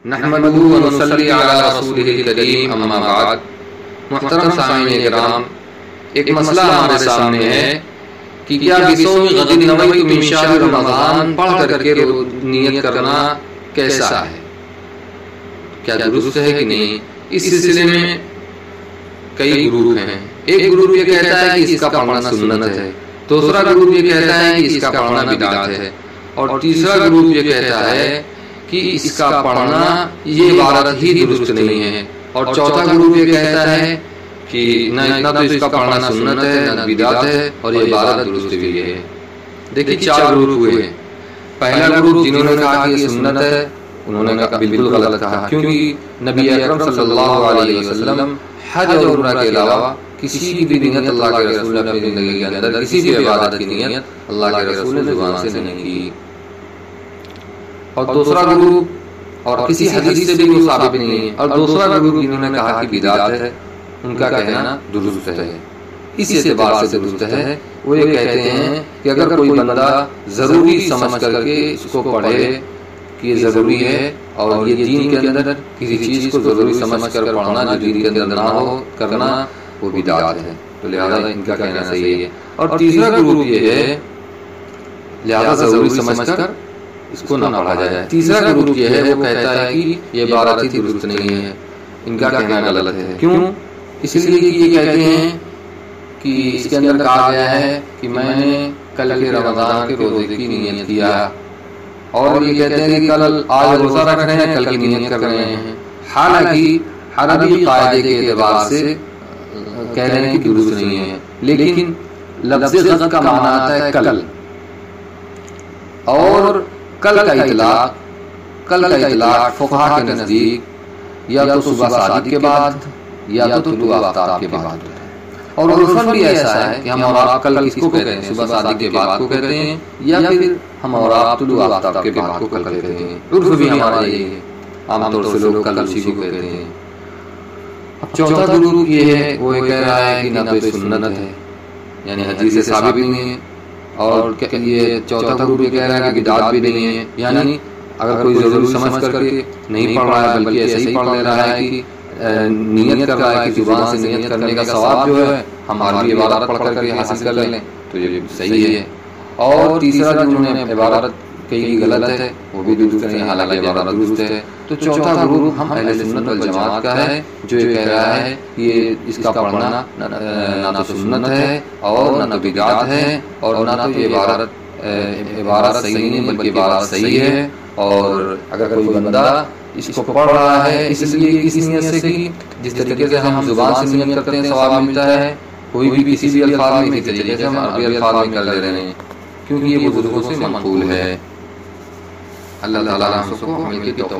نحمدہ و نصلی علی رسولہ الکریم، اما بعد۔ محترم سامعین کرام، ایک مسئلہ ہمارے سامنے ہے کہ کیا بصوم غد نویت من شہر رمضان پڑھ کر کے نیت کرنا کیسا ہے، کیا درست ہے کہ نہیں؟ اس سلسلے میں کئی گروپ ہیں۔ ایک گروپ یہ کہتا ہے کہ اس کا پڑھنا سنت ہے، دوسرا گروپ یہ کہتا ہے کہ اس کا پڑھنا بدعت ہے، اور تیسرا گروپ یہ کہتا ہے کہ اس کا پڑھنا یہ عبارت ہی درست نہیں ہے، اور چوتھا گروپ یہ کہتا ہے کہ نہ تو اس کا پڑھنا سنت ہے نہ بدعت ہے، اور یہ عبارت درست بھی ہے۔ دیکھیے چار گروپ ہوئے۔ پہلا گروپ جنہوں نے کہا کہ یہ سنت ہے، انہوں نے کہا بالکل غلط کہا، کیونکہ نبی اکرم صلی اللہ علیہ وسلم حج اور عمرہ کے علاوہ کسی بھی نیت اللہ کے رسول نے اپنی زندگی کے اندر کسی بھی عبادت کی نیت اللہ کے رسول نے زبان سے نہیں کی۔ اور دوسرا گروپ، اور کسی حدیث سے بھی وہ ثابت نہیں ہے، اور دوسرا گروپ جنہوں نے کہا کہ بدعت ہے، ان کا کہنا درست ہے۔ اس اعتبار سے درست ہے، وہ یہ کہتے ہیں کہ اگر کوئی بندہ ضروری سمجھ کر کے اس کو پڑھے کہ یہ ضروری ہے، اور یہ دین کے اندر کسی چیز کو ضروری سمجھ کر پڑھنا جو دین کے اندر نہ ہو کرنا، وہ بدعت ہے، تو لہذا ان کا کہنا صحیح ہے۔ اور تیسرا گروپ یہ ہے لہذا ضروری سمجھ کر اس کو نہ پڑھا جائے۔ تیسرا گروپ یہ ہے وہ کہتا ہے کہ یہ عبارت ہی درست نہیں ہے، ان کا کہنا غلط ہے۔ کیوں؟ اس لیے کہ یہ کہتے ہیں کہ اس کے اندر کہا گیا ہے کہ میں نے کل کے رمضان کے روزے کی نیت کیا، اور یہ کہتے ہیں کہ کل آج روزہ رکھ رہے ہیں، کل کی نیت کر رہے ہیں، حالانکہ عربی قاعدے کے اعتبار سے کہہ رہے ہیں کہ درست نہیں ہے، لیکن لفظ غد کا معنی آتا ہے کل، اور کل کا اطلاق فقہا کے نزدیک یا تو صبح صادق کے بعد یا تو طلوع آفتاب کے بعد، اور عرفاً بھی ایسا ہے کہ ہم اور آپ کل کس کو کہتے ہیں؟ صبح صادق کے بعد کو کہتے ہیں، یا پھر ہم اور آپ طلوع آفتاب کے بعد کو کل کہتے ہیں۔ عرف بھی ہمارا یہی ہے، عام طور سے لوگ کل اسی کو کہتے ہیں۔ اب چوتھا گروپ یہ ہے، وہ یہ کہہ رہا ہے کہ نہ تو سنت ہے، یعنی حدیث سے ثابت نہیں ہے، اور یہ چوتھا گروپ یہ کہہ رہا ہے کہ بدعت بھی نہیں ہے، یعنی اگر کوئی ضروری سمجھ کر کے نہیں پڑھ رہا ہے بلکہ ایسے ہی پڑھ لے رہا ہے کہ نیت کر رہا ہے کہ زبان سے نیت کرنے کا ثواب جو ہے ہم عربی عبارت پڑھ کر کے حاصل کر لیں، تو یہ صحیح ہے۔ اور تیسرا جنہوں نے عبارت کہی غلط ہے، وہ بھی درست نہیں، حالانکہ عبارت درست ہے۔ تو چوتھا گروپ ہم اہل سنت والجماعت کا ہے، جو یہ کہہ رہا ہے کہ یہ اس کا پڑھنا نہ تو سنت ہے اور نہ تو بدعت ہے، اور نہ تو یہ عبارت صحیح نہیں بلکہ عبارت صحیح ہے، اور اگر کوئی بندہ اس کو پڑھ رہا ہے اس لیے کس نیت سے کہ جس طریقے سے ہم زبان سے نیت کرتے ہیں ثواب ملتا ہے، کوئی بھی کسی بھی الفاظ میں اسی طریقے سے ہم عربی الفاظ میں کر لے رہے ہیں، کیونکہ یہ بزرگوں سے منقول ہے۔ اللہ تعالیٰ ہم سب کو عمل کی توفیق